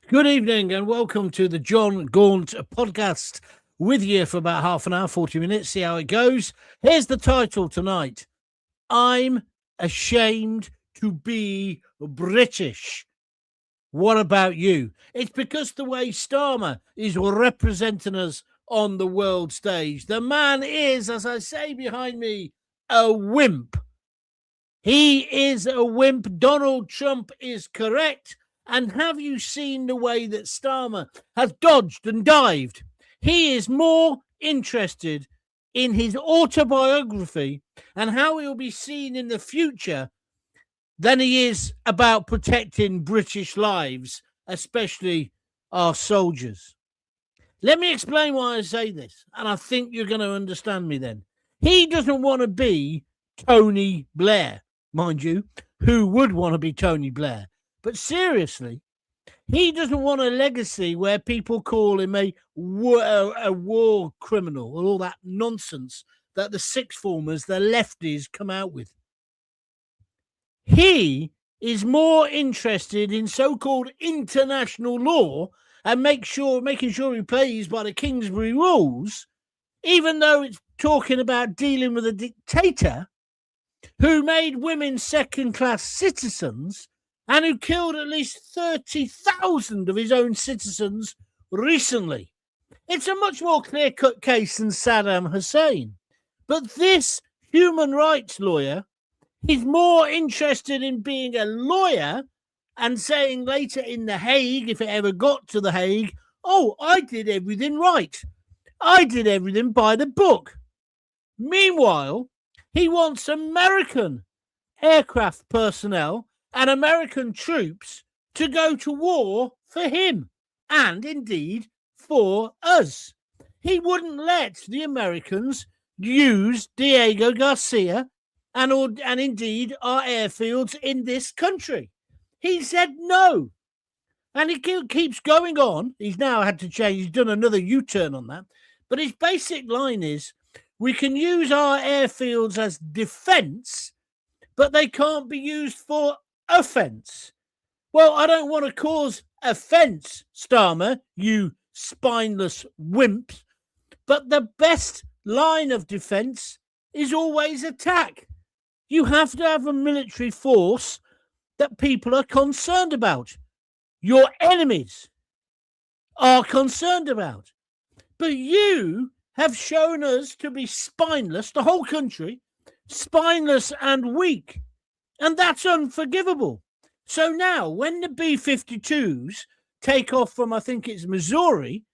Good evening and welcome to the John Gaunt podcast. With you for about half an hour, 40 minutes, see how it goes. Here's the title tonight. I'm ashamed to be British. What about you? It's because the way Starmer is representing us on the world stage. The man is, as I say behind me, a wimp. He is a wimp. Donald Trump is correct. And have you seen the way that Starmer has dodged and dived? He is more interested in his autobiography and how he'll be seen in the future than he is about protecting British lives, especially our soldiers. Let me explain why I say this, and I think you're going to understand me then. He doesn't want to be Tony Blair, mind you. Who would want to be Tony Blair? But seriously, he doesn't want a legacy where people call him a war criminal and all that nonsense that the sixth formers, the lefties, come out with. He is more interested in so-called international law and making sure he plays by the Kingsbury rules, even though it's talking about dealing with a dictator who made women second-class citizens and who killed at least 30,000 of his own citizens recently. It's a much more clear-cut case than Saddam Hussein. But this human rights lawyer is more interested in being a lawyer and saying later in The Hague, if it ever got to The Hague, oh, I did everything right. I did everything by the book. Meanwhile, he wants American aircraft personnel and American troops to go to war for him and indeed for us. He wouldn't let the Americans use Diego Garcia and indeed our airfields in this country. He said no. And he keeps going on. He's now had to change. He's done another U-turn on that. But his basic line is, we can use our airfields as defense, but they can't be used for offense. Well, I don't want to cause offense, Starmer, you spineless wimps, but the best line of defense is always attack. You have to have a military force that people are concerned about. Your enemies are concerned about. But you have shown us to be spineless, the whole country, spineless and weak. And that's unforgivable. So now, when the B-52s take off from, I think it's Missouri,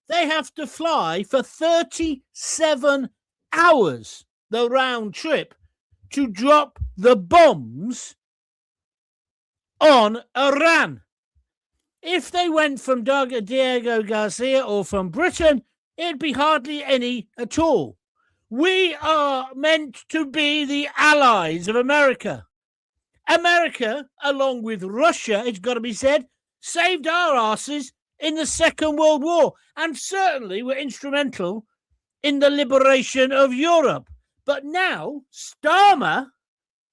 they have to fly for 37 hours, the round trip, to drop the bombs on Iran. If they went from Diego Garcia or from Britain, it'd be hardly any at all. We are meant to be the allies of America. America, along with Russia, it's got to be said, saved our asses in the Second World War and certainly were instrumental in the liberation of Europe. But now, Starmer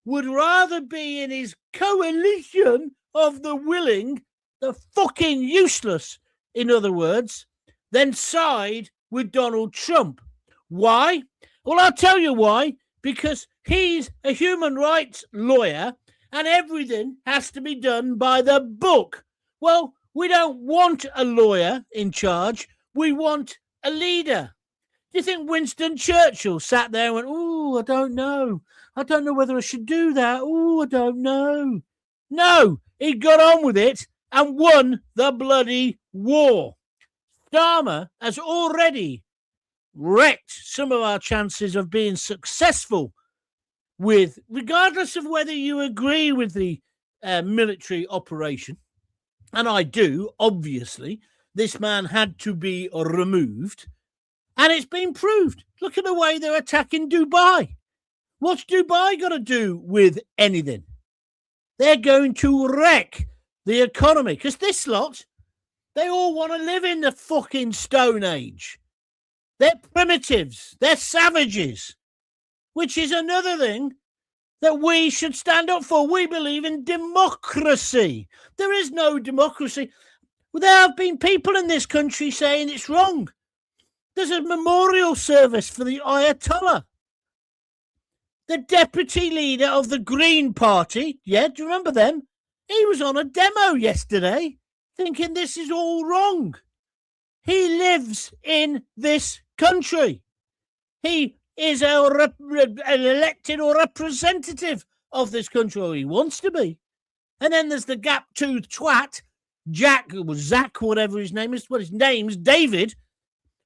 would rather be in his coalition of the willing, the fucking useless, in other words, than side with Donald Trump. Why? Well, I'll tell you why. Because he's a human rights lawyer and everything has to be done by the book. Well, we don't want a lawyer in charge. We want a leader. Do you think Winston Churchill sat there and went, oh, I don't know. I don't know whether I should do that. Oh, I don't know. No, he got on with it and won the bloody war. Starmer has already wrecked some of our chances of being successful with, regardless of whether you agree with the military operation, and I do, obviously, this man had to be removed, and it's been proved. Look at the way they're attacking Dubai. What's Dubai got to do with anything? They're going to wreck the economy, because this lot, they all want to live in the fucking Stone Age. They're primitives. They're savages. Which is another thing that we should stand up for. We believe in democracy. There is no democracy. Well, there have been people in this country saying it's wrong. There's a memorial service for the Ayatollah. The deputy leader of the Green Party, do you remember them? He was on a demo yesterday thinking this is all wrong. He lives in this country. He is an elected or representative of this country, or he wants to be. And then there's the gap-toothed twat, Jack, or Zach, whatever his name is. Well, his name's David,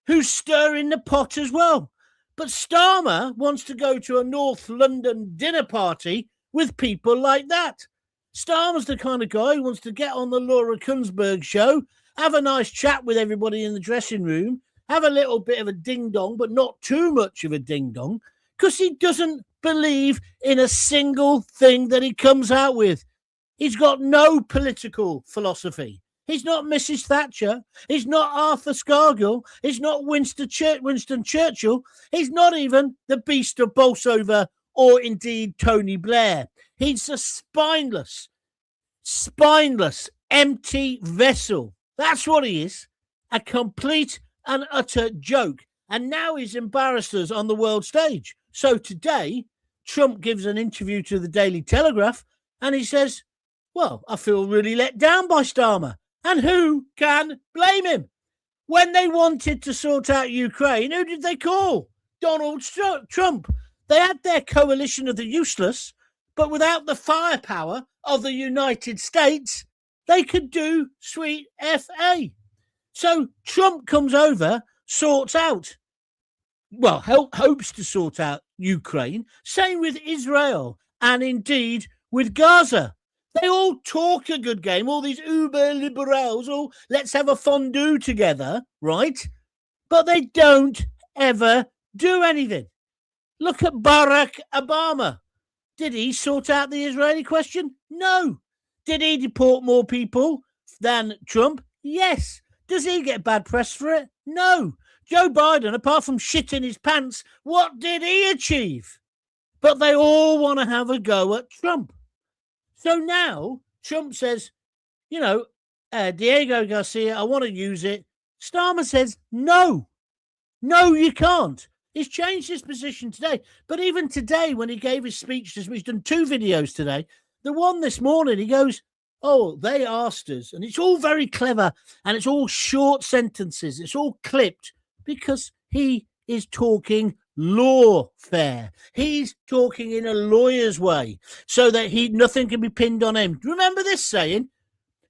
who's stirring the pot as well. But Starmer wants to go to a North London dinner party with people like that. Starmer's the kind of guy who wants to get on the Laura Kunsberg show, have a nice chat with everybody in the dressing room, have a little bit of a ding-dong, but not too much of a ding-dong, because he doesn't believe in a single thing that he comes out with. He's got no political philosophy. He's not Mrs. Thatcher. He's not Arthur Scargill. He's not Winston Churchill. He's not even the beast of Bolsover or indeed Tony Blair. He's a spineless, empty vessel. That's what he is. A complete and utter joke. And now he's embarrassed us on the world stage. So today, Trump gives an interview to the Daily Telegraph and he says, well, I feel really let down by Starmer. And who can blame him? When they wanted to sort out Ukraine, who did they call? Donald Trump. They had their coalition of the useless, but without the firepower of the United States, they could do sweet FA. So Trump comes over, sorts out, well, hopes to sort out Ukraine. Same with Israel and indeed with Gaza. They all talk a good game, all these uber liberals, all let's have a fondue together, right? But they don't ever do anything. Look at Barack Obama. Did he sort out the Israeli question? No. Did he deport more people than Trump? Yes. Does he get bad press for it? No. Joe Biden, apart from shitting his pants, what did he achieve? But they all want to have a go at Trump. So now Trump says, Diego Garcia, I want to use it. Starmer says, no, you can't. He's changed his position today. But even today, when he gave his speech, he's done 2 videos today. The one this morning, he goes, oh, they asked us. And it's all very clever. And it's all short sentences. It's all clipped because he is talking lawfare. He's talking in a lawyer's way so that nothing can be pinned on him. Remember this saying?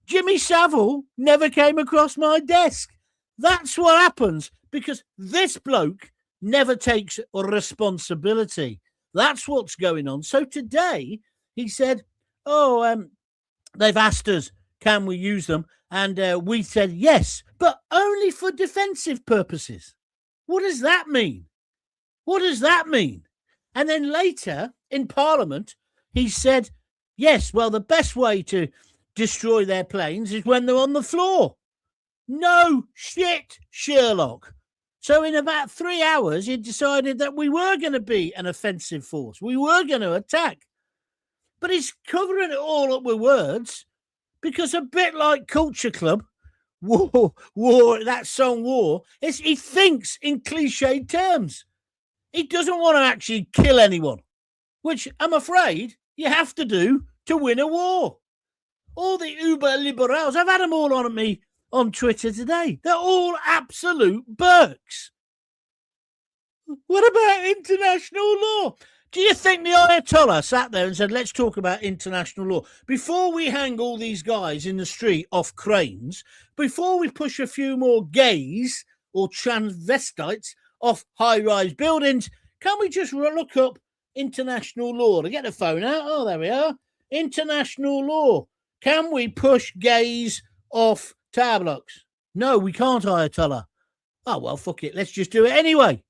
Jimmy Savile never came across my desk. That's what happens because this bloke never takes responsibility. That's what's going on. So today he said, they've asked us, can we use them? And we said yes, but only for defensive purposes. What does that mean? What does that mean? And then later in Parliament, he said, yes, well, the best way to destroy their planes is when they're on the floor. No shit, Sherlock. So in about 3 hours, he decided that we were going to be an offensive force. We were going to attack. But he's covering it all up with words because a bit like Culture Club, war, that song War, he thinks in cliched terms. He doesn't want to actually kill anyone, which I'm afraid you have to do to win a war. All the uber liberals, I've had them all on me on Twitter today. They're all absolute Burks. What about international law? Do you think the Ayatollah sat there and said, let's talk about international law? Before we hang all these guys in the street off cranes, before we push a few more gays or transvestites off high-rise buildings, can we just look up international law? To get the phone out. Oh, there we are. International law. Can we push gays off tower blocks? No, we can't, Ayatollah. Oh, well, fuck it. Let's just do it anyway.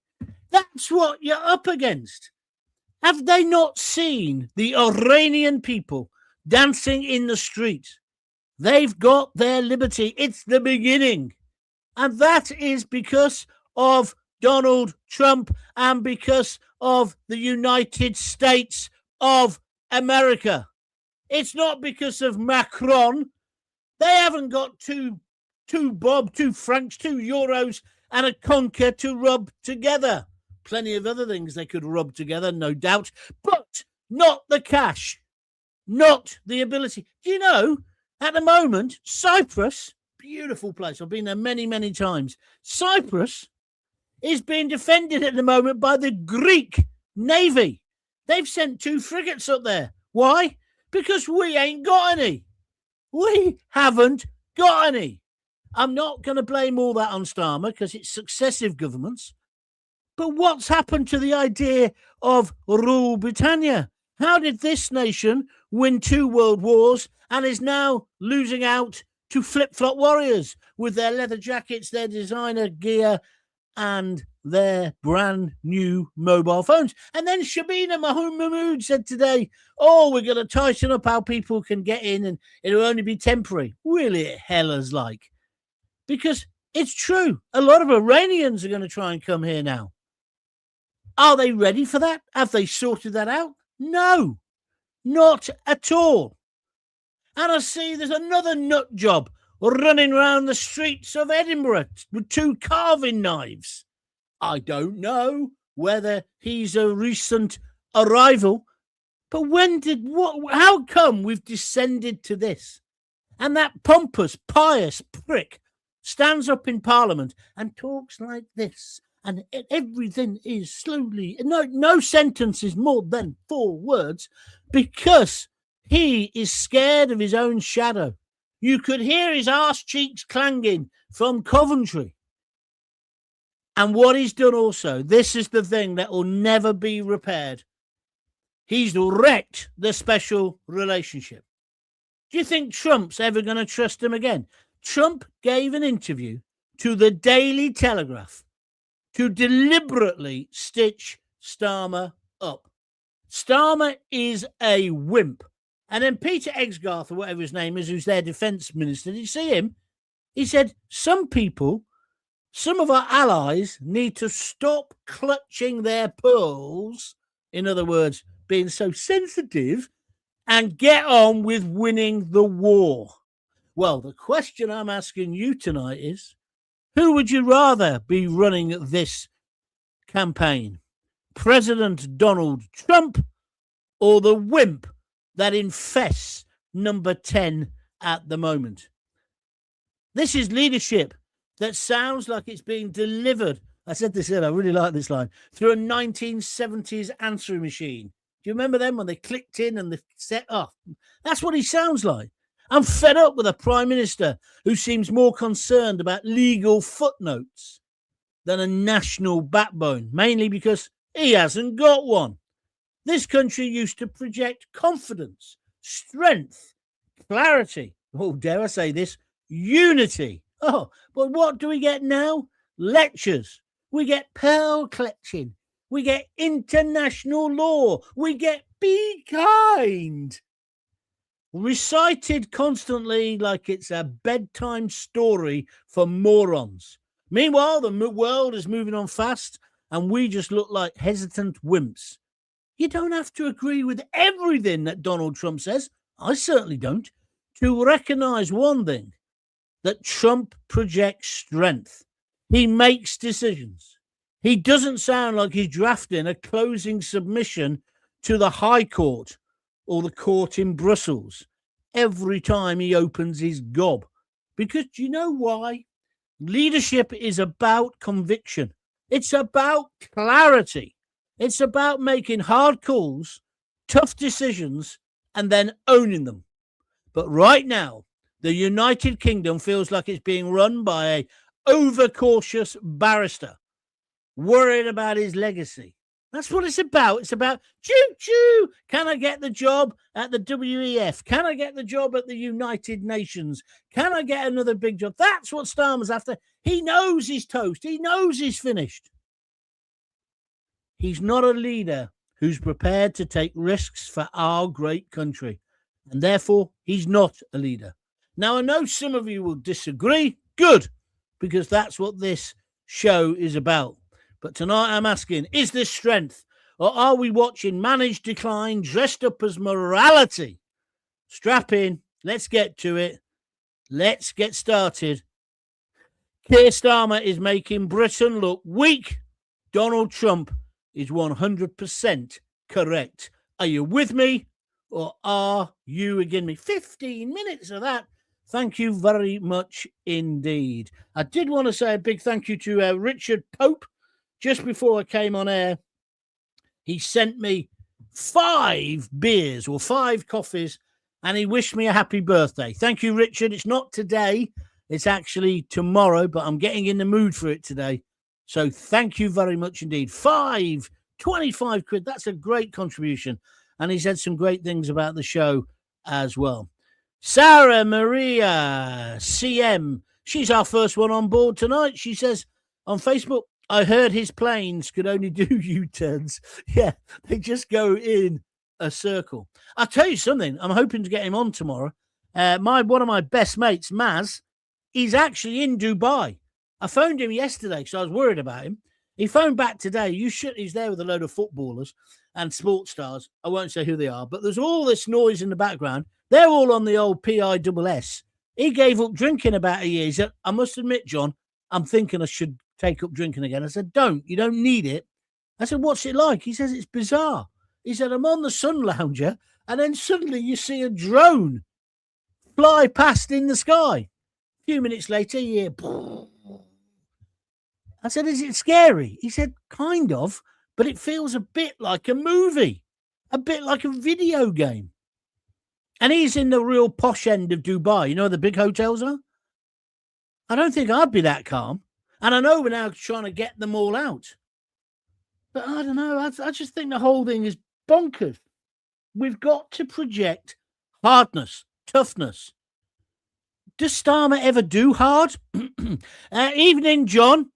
That's what you're up against. Have they not seen the Iranian people dancing in the street? They've got their liberty. It's the beginning. And that is because of Donald Trump and because of the United States of America. It's not because of Macron. They haven't got 2 2 bob, 2 francs, 2 euros, and a conker to rub together. Plenty of other things they could rub together, no doubt, but not the cash, not the ability. Do you know, at the moment, Cyprus, beautiful place, I've been there many, many times, Cyprus is being defended at the moment by the Greek Navy. They've sent 2 frigates up there. Why? Because we ain't got any. We haven't got any. I'm not going to blame all that on Starmer because it's successive governments. But what's happened to the idea of Rule Britannia? How did this nation win 2 world wars and is now losing out to flip-flop warriors with their leather jackets, their designer gear, and their brand new mobile phones? And then Shabina Mahmood said today, we're going to tighten up how people can get in and it'll only be temporary. Really, hellas like. Because it's true. A lot of Iranians are going to try and come here now. Are they ready for that? Have they sorted that out? No, not at all. And I see there's another nut job running around the streets of Edinburgh with 2 carving knives. I don't know whether he's a recent arrival, but how come we've descended to this? And that pompous, pious prick stands up in Parliament and talks like this, and everything is slowly, no sentence is more than 4 words, because he is scared of his own shadow. You could hear his arse cheeks clanging from Coventry. And what he's done also, this is the thing that will never be repaired. He's wrecked the special relationship. Do you think Trump's ever going to trust him again? Trump gave an interview to the Daily Telegraph to deliberately stitch Starmer up. Starmer is a wimp. And then Peter Exgarth, or whatever his name is, who's their defence minister, did you see him? He said, some of our allies need to stop clutching their pearls, in other words, being so sensitive, and get on with winning the war. Well, the question I'm asking you tonight is, who would you rather be running this campaign? President Donald Trump or the wimp that infests number 10 at the moment? This is leadership that sounds like it's being delivered. I said this earlier, I really like this line, through a 1970s answering machine. Do you remember them when they clicked in and they set off? That's what he sounds like. I'm fed up with a prime minister who seems more concerned about legal footnotes than a national backbone, mainly because he hasn't got one. This country used to project confidence, strength, clarity, dare I say this, unity. But what do we get now? Lectures. We get pearl clutching. We get international law. We get be kind. Recited constantly like it's a bedtime story for morons. Meanwhile, the world is moving on fast and we just look like hesitant wimps. You don't have to agree with everything that Donald Trump says. I certainly don't. To recognize one thing, that Trump projects strength. He makes decisions. He doesn't sound like he's drafting a closing submission to the High Court or the court in Brussels every time he opens his gob. Because do you know why? Leadership is about conviction. It's about clarity. It's about making hard calls, tough decisions, and then owning them. But right now, the United Kingdom feels like it's being run by a overcautious barrister, worried about his legacy. That's what it's about. It's about, choo-choo, can I get the job at the WEF? Can I get the job at the United Nations? Can I get another big job? That's what Starmer's after. He knows he's toast. He knows he's finished. He's not a leader who's prepared to take risks for our great country, and therefore he's not a leader. Now, I know some of you will disagree. Good, because that's what this show is about. But tonight I'm asking, is this strength, or are we watching managed decline dressed up as morality? Strap in. Let's get to it. Let's get started Keir Starmer is making Britain look weak. Donald Trump is 100% correct. Are you with me or are you against me? 15 minutes of that. Thank you very much indeed. I did want to say a big thank you to Richard Pope. Just before I came on air, he sent me 5 beers or 5 coffees and he wished me a happy birthday. Thank you, Richard. It's not today. It's actually tomorrow, but I'm getting in the mood for it today. So thank you very much indeed. 25 quid. That's a great contribution. And he said some great things about the show as well. Sarah Maria CM. She's our first one on board tonight. She says on Facebook, I heard his planes could only do U-turns. Yeah, they just go in a circle. I'll tell you something. I'm hoping to get him on tomorrow. One of my best mates, Maz, he's actually in Dubai. I phoned him yesterday because I was worried about him. He phoned back today. He's there with a load of footballers and sports stars. I won't say who they are, but there's all this noise in the background. They're all on the old PISS. He gave up drinking about a year. He said, I must admit, John, I'm thinking I should take up drinking again. I said, don't. You don't need it. I said, what's it like? He says, it's bizarre. He said, I'm on the sun lounger, and then suddenly you see a drone fly past in the sky. A few minutes later, you hear... I said, is it scary? He said, kind of, but it feels a bit like a movie, a bit like a video game. And he's in the real posh end of Dubai. You know where the big hotels are? I don't think I'd be that calm. And I know we're now trying to get them all out. But I don't know. I just think the whole thing is bonkers. We've got to project hardness, toughness. Does Starmer ever do hard? Evening, John.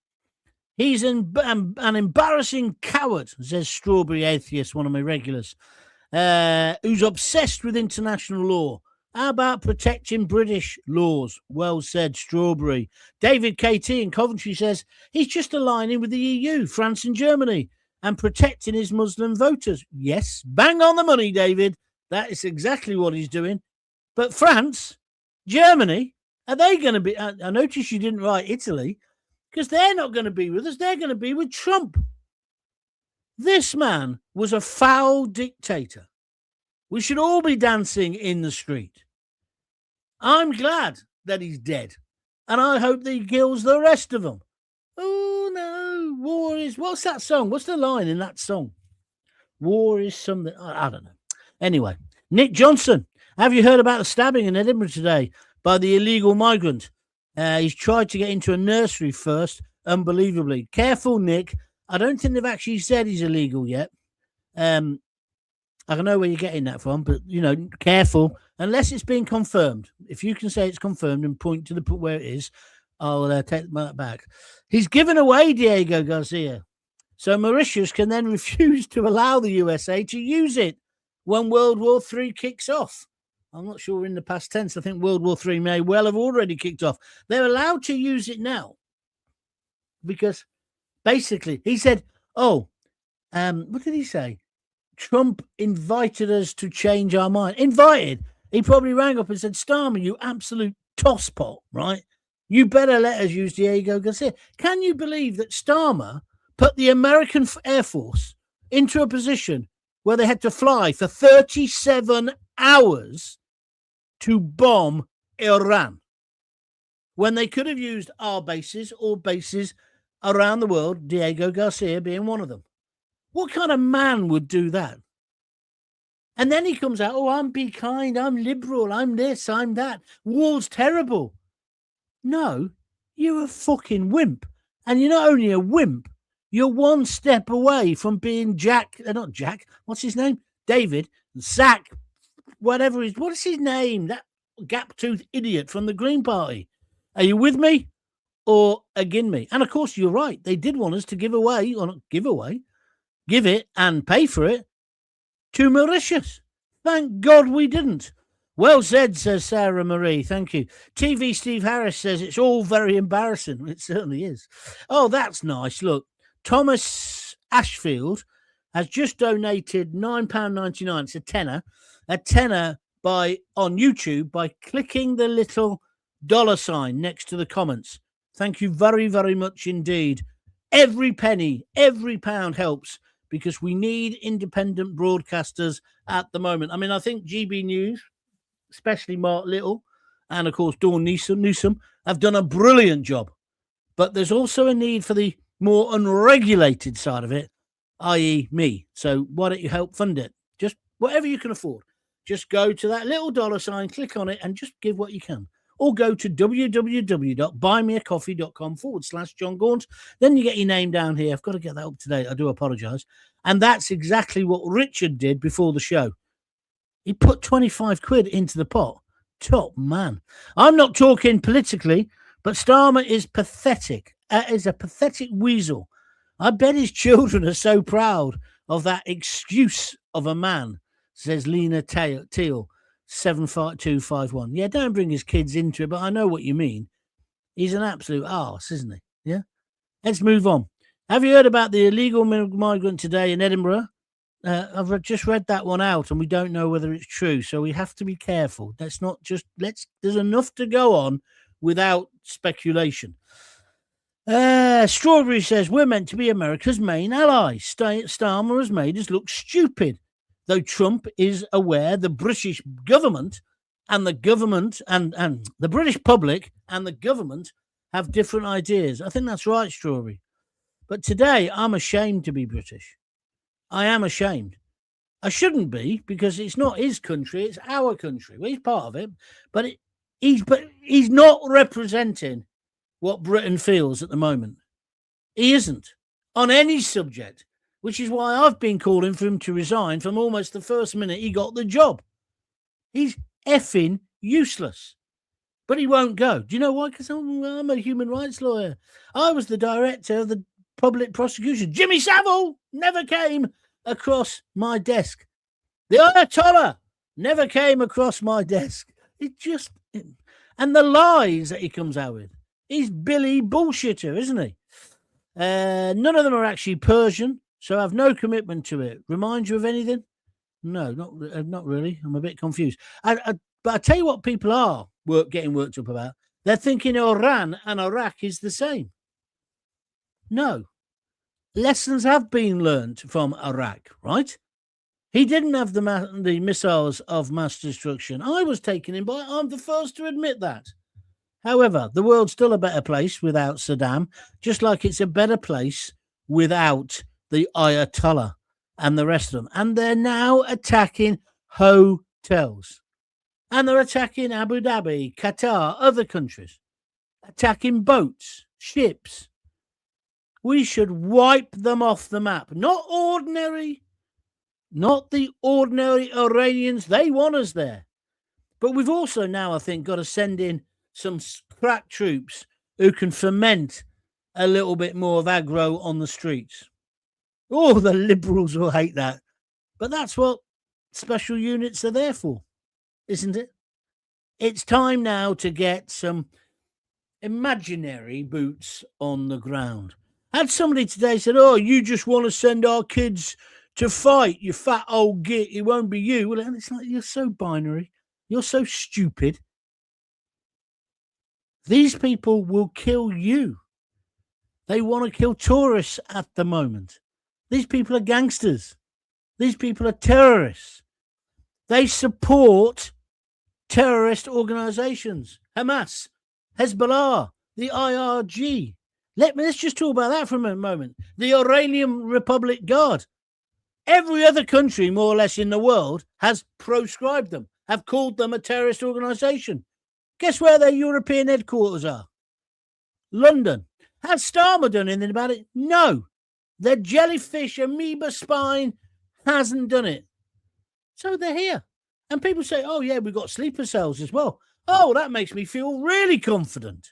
He's an embarrassing coward, says Strawberry Atheist, one of my regulars, who's obsessed with international law. How about protecting British laws? Well said, Strawberry. David KT in Coventry says he's just aligning with the EU, France and Germany, and protecting his Muslim voters. Yes, bang on the money, David. That is exactly what he's doing. But France, Germany, are they going to be... I noticed you didn't write Italy, because they're not going to be with us. They're going to be with Trump. This man was a foul dictator. We should all be dancing in the street. I'm glad that he's dead, and I hope that he kills the rest of them. Oh, no, war is... What's that song? What's the line in that song? War is something... I don't know. Anyway, Nick Johnson, have you heard about the stabbing in Edinburgh today by the illegal migrant? He's tried to get into a nursery first, unbelievably. Careful, Nick. I don't think they've actually said he's illegal yet. I don't know where you're getting that from, but, careful. Unless it's been confirmed. If you can say it's confirmed and point to the where it is, I'll take that back. He's given away Diego Garcia. So Mauritius can then refuse to allow the USA to use it when World War III kicks off. I'm not sure in the past tense. I think World War III may well have already kicked off. They're allowed to use it now because basically he said, what did he say? Trump invited us to change our mind. Invited. He probably rang up and said, Starmer, you absolute tosspot, right? You better let us use Diego Garcia. Can you believe that Starmer put the American Air Force into a position where they had to fly for 37 hours to bomb Iran when they could have used our bases or bases around the world, Diego Garcia being one of them? What kind of man would do that? And then he comes out, I'm be kind, I'm liberal, I'm this, I'm that. War's terrible. No, you're a fucking wimp. And you're not only a wimp, you're one step away from being not Jack, what's his name? David, Zach, whatever what is his name? That gap-toothed idiot from the Green Party. Are you with me or against me? And of course, you're right. They did want us to give it and pay for it to Mauritius. Thank God we didn't. Well said, says Sarah Marie. Thank you. TV Steve Harris says it's all very embarrassing. It certainly is. Oh, that's nice. Look, Thomas Ashfield has just donated £9.99. It's a tenner on YouTube by clicking the little $ sign next to the comments. Thank you very, very much indeed. Every penny, every pound helps because we need independent broadcasters at the moment. I mean, I think GB News, especially Mark Little, and of course Dawn Newsom have done a brilliant job. But there's also a need for the more unregulated side of it, i.e. me. So why don't you help fund it? Just whatever you can afford. Just go to that little dollar sign, click on it, and just give what you can. Or go to www.buymeacoffee.com/John Gaunt. Then you get your name down here. I've got to get that up to date. I do apologise. And that's exactly what Richard did before the show. He put 25 quid into the pot. Top man. I'm not talking politically, but Starmer is pathetic. Is a pathetic weasel. I bet his children are so proud of that excuse of a man, says Lena Teal, 75251. Yeah, don't bring his kids into it, but I know what you mean. He's an absolute arse, isn't he? Yeah? Let's move on. Have you heard about the illegal migrant today in Edinburgh? I've just read that one out, and we don't know whether it's true, so we have to be careful. There's enough to go on without speculation. Strawberry says, we're meant to be America's main ally. Starmer has made us look stupid, though Trump is aware the British government and the government and the British public and the government have different ideas. I think that's right, Strawberry. But today, I'm ashamed to be British. I am ashamed. I shouldn't be, because it's not his country, it's our country. Well, he's part of it, but he's not representing what Britain feels at the moment. He isn't on any subject, which is why I've been calling for him to resign from almost the first minute he got the job. He's effing useless, but he won't go. Do you know why? Because I'm a human rights lawyer. I was the director of the public prosecution. Jimmy Savile never came across my desk. The Ayatollah never came across my desk. And the lies that he comes out with. He's Billy Bullshitter, isn't he? None of them are actually Persian, so I have no commitment to it. Remind you of anything? No, not really. I'm a bit confused. But I tell you what people are getting worked up about. They're thinking Iran and Iraq is the same. No. Lessons have been learned from Iraq, right? He didn't have the missiles of mass destruction. I was taken in by. I'm the first to admit that. However, the world's still a better place without Saddam, just like it's a better place without the Ayatollah and the rest of them. And they're now attacking hotels. And they're attacking Abu Dhabi, Qatar, other countries. Attacking boats, ships. We should wipe them off the map. Not the ordinary Iranians. They want us there. But we've also now, I think, got to send in some crack troops who can ferment a little bit more of aggro on the streets. Oh, the liberals will hate that. But that's what special units are there for, isn't it? It's time now to get some imaginary boots on the ground. I had somebody today said, oh, you just want to send our kids to fight, you fat old git. It won't be you. Well, it's like, you're so binary. You're so stupid. These people will kill you. They want to kill tourists at the moment. These people are gangsters. These people are terrorists. They support terrorist organizations. Hamas, Hezbollah, the IRG. Let's just talk about that for a moment. The Iranian Republic Guard. Every other country, more or less, in the world has proscribed them, have called them a terrorist organization. Guess where their European headquarters are? London. Has Starmer done anything about it? No. The jellyfish amoeba spine hasn't done it. So they're here. And people say, oh, yeah, we've got sleeper cells as well. Oh, that makes me feel really confident.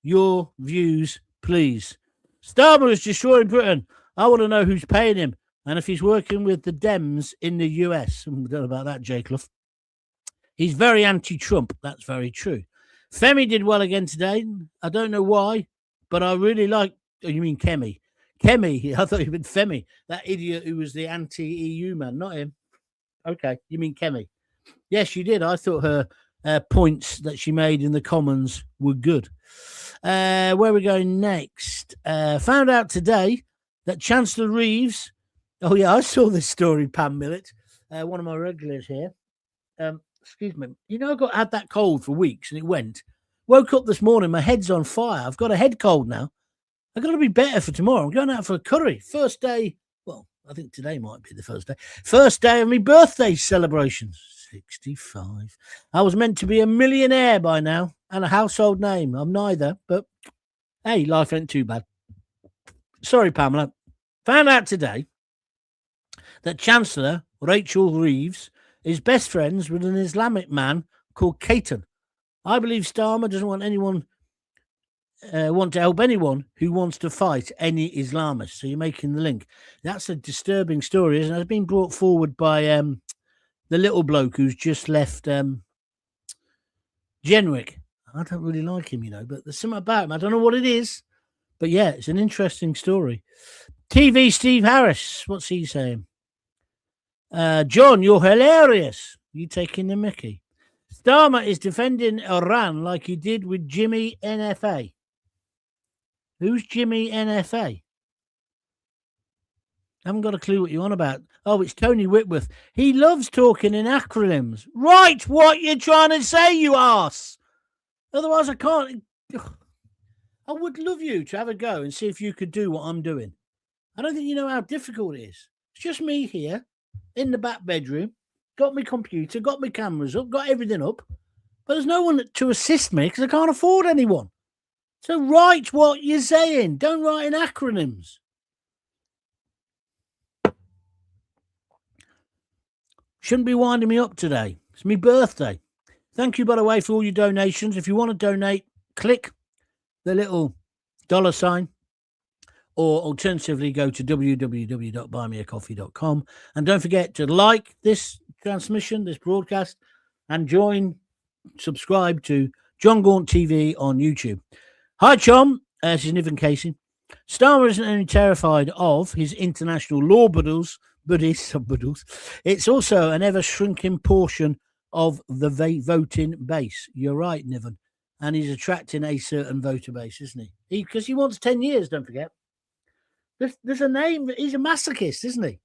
Your views, please. Starmer is destroying Britain. I want to know who's paying him and if he's working with the Dems in the US. I don't know about that, Jay Clough. He's very anti-Trump. That's very true. Femi did well again today. I don't know why, but I really like... Oh, you mean Kemi? Kemi. I thought you meant Femi, that idiot who was the anti-EU man, not him. Okay, you mean Kemi. Yes, you did. I thought her points that she made in the Commons were good. Where are we going next? Found out today that Chancellor Reeves... Oh, yeah, I saw this story, Pam Millett, one of my regulars here. Excuse me. You know, I had that cold for weeks and it went. Woke up this morning, my head's on fire. I've got a head cold now. I've got to be better for tomorrow. I'm going out for a curry. First day, well, I think today might be the first day. First day of my birthday celebration. 65. I was meant to be a millionaire by now and a household name. I'm neither, but hey, life ain't too bad. Sorry, Pamela. Found out today that Chancellor Rachel Reeves is best friends with an Islamic man called Keir. I believe Starmer doesn't want anyone want to help anyone who wants to fight any Islamists. So you're making the link. That's a disturbing story, isn't it? It's been brought forward by the little bloke who's just left Genrick. I don't really like him, you know, but there's something about him. I don't know what it is, but yeah, it's an interesting story. TV Steve Harris, what's he saying? John, you're hilarious. You taking the mickey. Starmer is defending Iran like he did with Jimmy NFA. Who's Jimmy NFA? I haven't got a clue what you're on about. Oh, it's Tony Whitworth. He loves talking in acronyms. Write what you're trying to say, you arse. Otherwise, I can't. I would love you to have a go and see if you could do what I'm doing. I don't think you know how difficult it is. It's just me here in the back bedroom. Got my computer, got my cameras up, got everything up. But there's no one to assist me because I can't afford anyone. So write what you're saying. Don't write in acronyms. Shouldn't be winding me up today. It's my birthday. Thank you, by the way, for all your donations. If you want to donate, click the little $sign, or alternatively go to www.buymeacoffee.com. And don't forget to like this transmission, this broadcast, and subscribe to John Gaunt TV on YouTube. Hi, Chom. This is Niven Casey. Starmer isn't only terrified of his international law buddies, it's also an ever-shrinking portion of the voting base. You're right, Niven. And he's attracting a certain voter base, isn't he? Because he wants 10 years, don't forget. There's a name. He's a masochist, isn't he?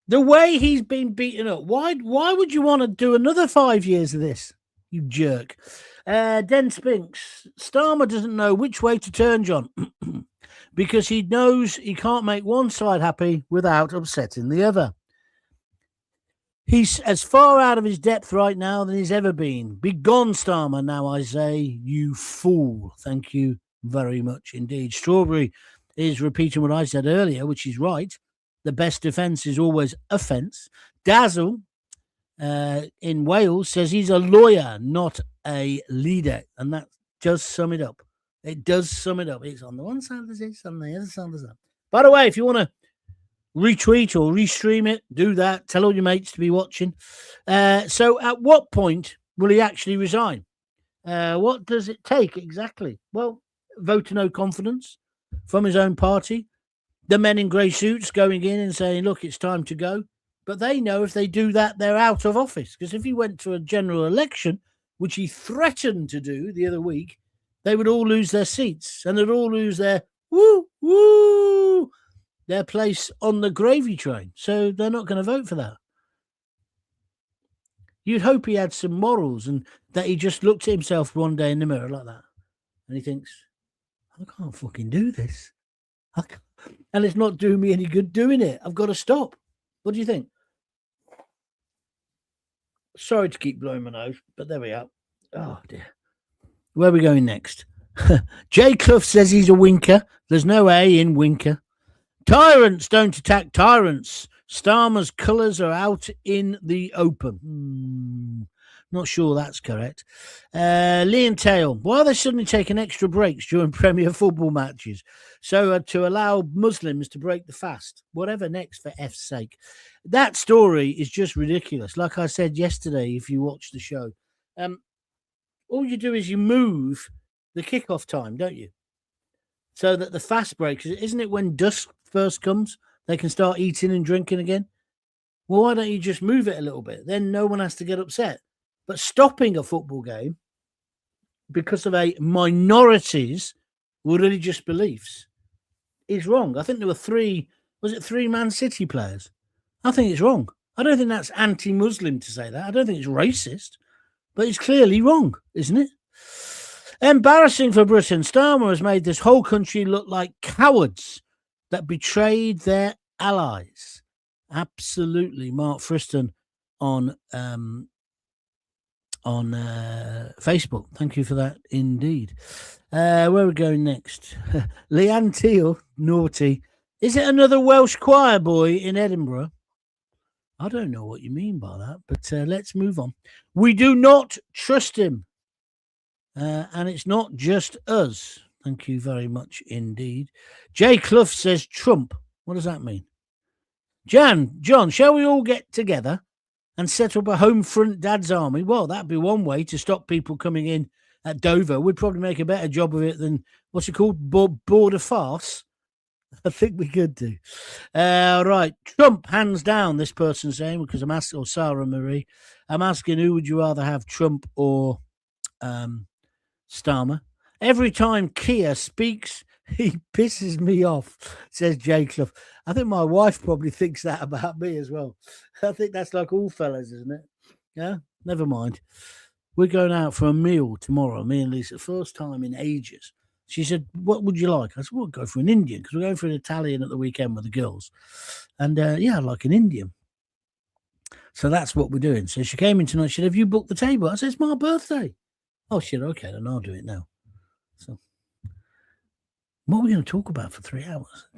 The way he's been beaten up. Why would you want to do another 5 years of this, you jerk? Den Spinks. Starmer doesn't know which way to turn, John, because he knows he can't make one side happy without upsetting the other. He's as far out of his depth right now than he's ever been. Be gone, Starmer, now I say, you fool. Thank you very much indeed. Strawberry is repeating what I said earlier, which is right. The best defence is always offence. Dazzle in Wales says he's a lawyer, not a leader. And that does sum it up. It does sum it up. It's on the one side of this, on the other side of that. By the way, if you want to retweet or restream it, do that. Tell all your mates to be watching. So at what point will he actually resign? What does it take exactly? Well, vote no confidence from his own party. The men in grey suits going in and saying, look, it's time to go. But they know if they do that, they're out of office. Because if he went to a general election, which he threatened to do the other week, they would all lose their seats and they'd all lose their their place on the gravy train. So they're not going to vote for that. You'd hope he had some morals and that he just looked at himself one day in the mirror like that. And he thinks, I can't fucking do this. And it's not doing me any good doing it. I've got to stop. What do you think? Sorry to keep blowing my nose, but there we are. Oh, dear. Where are we going next? Jay Clough says he's a winker. There's no A in winker. Tyrants don't attack tyrants. Starmer's colours are out in the open. Not sure that's correct. Liam Tail. Why are they suddenly taking extra breaks during Premier football matches? So to allow Muslims to break the fast. Whatever next, for F's sake. That story is just ridiculous. Like I said yesterday, if you watch the show, all you do is you move the kickoff time, don't you? So that the fast breaks, isn't it when dusk first comes, they can start eating and drinking again? Well, why don't you just move it a little bit? Then no one has to get upset. But stopping a football game because of a minority's religious beliefs is wrong. I think there were three Man City players? I think it's wrong. I don't think that's anti-Muslim to say that. I don't think it's racist, but it's clearly wrong, isn't it? Embarrassing for Britain. Starmer has made this whole country look like cowards that betrayed their allies. Absolutely. Mark Friston on Facebook. Thank you for that indeed. Where are we going next? Leanne Teal, naughty. Is it another Welsh choir boy in Edinburgh? I don't know what you mean by that, but let's move on. We do not trust him. And it's not just us. Thank you very much indeed. Jay Clough says Trump. What does that mean? John, shall we all get together and set up a home front dad's army? Well, that'd be one way to stop people coming in at Dover. We'd probably make a better job of it than, what's it called, border farce. I think we could do. Right. Trump, hands down, this person's saying, because I'm asking, or Sarah Marie, I'm asking, who would you rather have, Trump or Starmer? Every time Keir speaks, he pisses me off, says Jay Clough. I think my wife probably thinks that about me as well. I think that's like all fellas, isn't it? Yeah, never mind. We're going out for a meal tomorrow, me and Lisa, first time in ages. She said, what would you like? I said, we'll go for an Indian, because we're going for an Italian at the weekend with the girls. And yeah, I'd like an Indian. So that's what we're doing. So she came in tonight. She said, have you booked the table? I said, it's my birthday. Oh, shit, okay, then I'll do it now. So what are we going to talk about for 3 hours?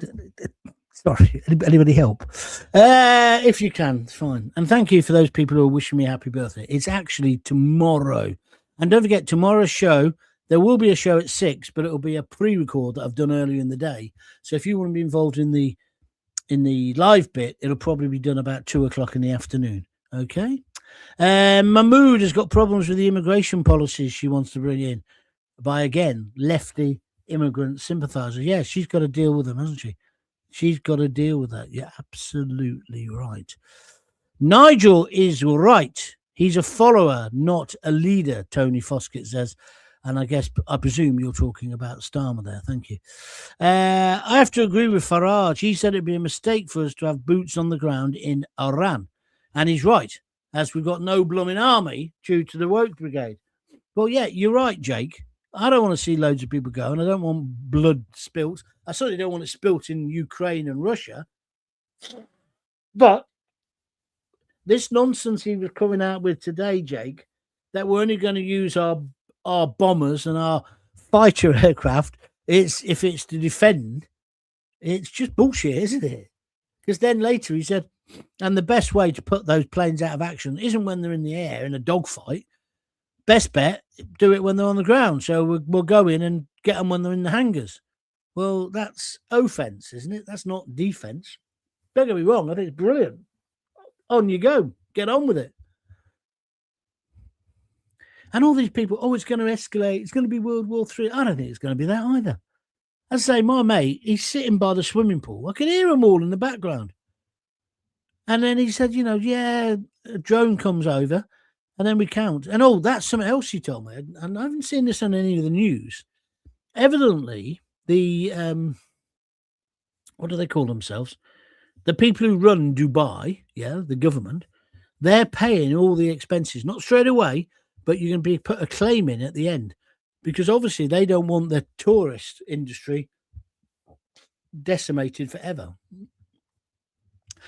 Sorry, anybody help? If you can, it's fine. And thank you for those people who are wishing me a happy birthday. It's actually tomorrow. And don't forget, tomorrow's show, there will be a show at 6, but it'll be a pre-record that I've done earlier in the day. So if you want to be involved in the live bit, it'll probably be done about 2:00 in the afternoon. Okay? Mahmood has got problems with the immigration policies she wants to bring in by, again, lefty immigrant sympathizers. Yeah, she's got to deal with them, hasn't she? She's got to deal with that. You're absolutely right. Nigel is right. He's a follower, not a leader, Tony Foskett says. And I presume you're talking about Starmer there. Thank you. I have to agree with Farage. He said it'd be a mistake for us to have boots on the ground in Iran. And he's right, as we've got no blooming army due to the woke brigade. Well, yeah, you're right, Jake. I don't want to see loads of people go, and I don't want blood spilt. I certainly don't want it spilt in Ukraine and Russia. But this nonsense he was coming out with today, Jake, that we're only going to use our bombers and our fighter aircraft, if it's to defend, it's just bullshit, isn't it? Because then later he said, and the best way to put those planes out of action isn't when they're in the air in a dogfight. Best bet, do it when they're on the ground. So we'll go in and get them when they're in the hangars. Well, that's offense, isn't it? That's not defense. Don't get me wrong. I think it's brilliant. On you go. Get on with it. And all these people, it's going to escalate. It's going to be World War III. I don't think it's going to be that either. As I say, my mate, he's sitting by the swimming pool. I can hear them all in the background. And then he said, a drone comes over. And then we count. And that's something else he told me. And I haven't seen this on any of the news. Evidently, the, what do they call themselves? The people who run Dubai, the government, they're paying all the expenses, not straight away, but you can put a claim in at the end. Because obviously they don't want the tourist industry decimated forever.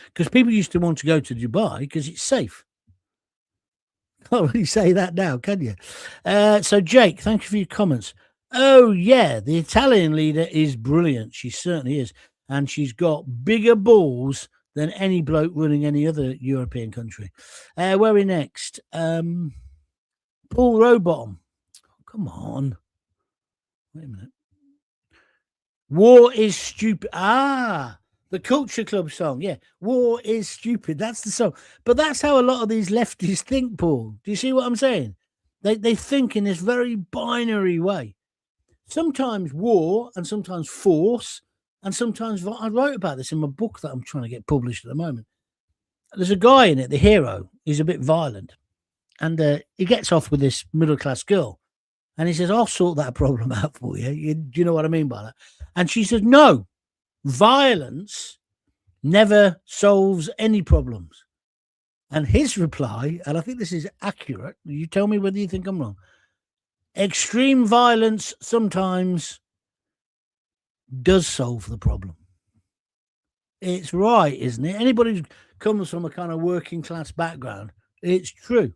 Because people used to want to go to Dubai because it's safe. Can't really say that now, can you? So, Jake, thank you for your comments. Oh, yeah, the Italian leader is brilliant. She certainly is. And she's got bigger balls than any bloke running any other European country. Where are we next? Paul Rowbottom. Come on. Wait a minute. War is stupid. The Culture Club song, yeah. War is stupid. That's the song. But that's how a lot of these lefties think, Paul. Do you see what I'm saying? They think in this very binary way. Sometimes war and sometimes force and sometimes... I wrote about this in my book that I'm trying to get published at the moment. There's a guy in it, the hero. He's a bit violent. And he gets off with this middle-class girl. And he says, I'll sort that problem out for you. Do you know what I mean by that? And she says, no, violence never solves any problems. And his reply, and I think this is accurate, you tell me whether you think I'm wrong, extreme violence sometimes does solve the problem. It's right, isn't it? Anybody who comes from a kind of working class background, it's true.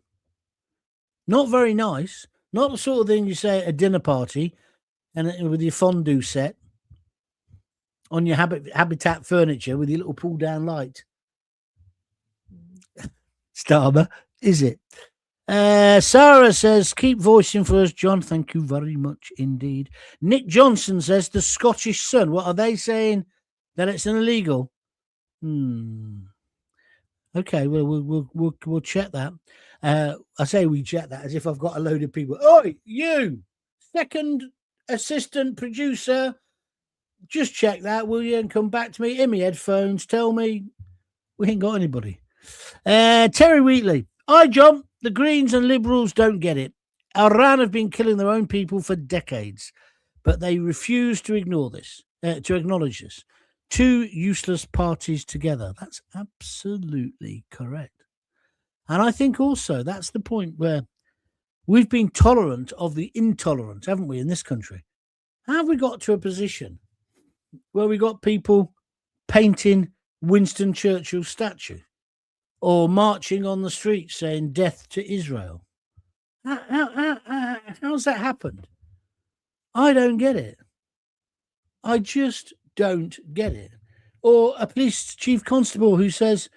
Not very nice. Not the sort of thing you say at a dinner party and with your fondue set on your Habitat furniture with your little pull down light. Starmer, is it? Sarah says, keep voicing for us, John. Thank you very much indeed. Nick Johnson says, the Scottish Sun. What are they saying? That it's an illegal? Okay, well, we'll check that. I say we check that as if I've got a load of people. Oi, you, second assistant producer, just check that, will you? And come back to me in my headphones. Tell me we ain't got anybody. Terry Wheatley. Hi, John. The Greens and Liberals don't get it. Iran have been killing their own people for decades, but they refuse to ignore this, to acknowledge this. Two useless parties together. That's absolutely correct. And I think also that's the point where we've been tolerant of the intolerant, haven't we, in this country? How have we got to a position where we got people painting Winston Churchill's statue or marching on the street saying death to Israel? How's that happened? I don't get it. I just don't get it. Or a police chief constable who says,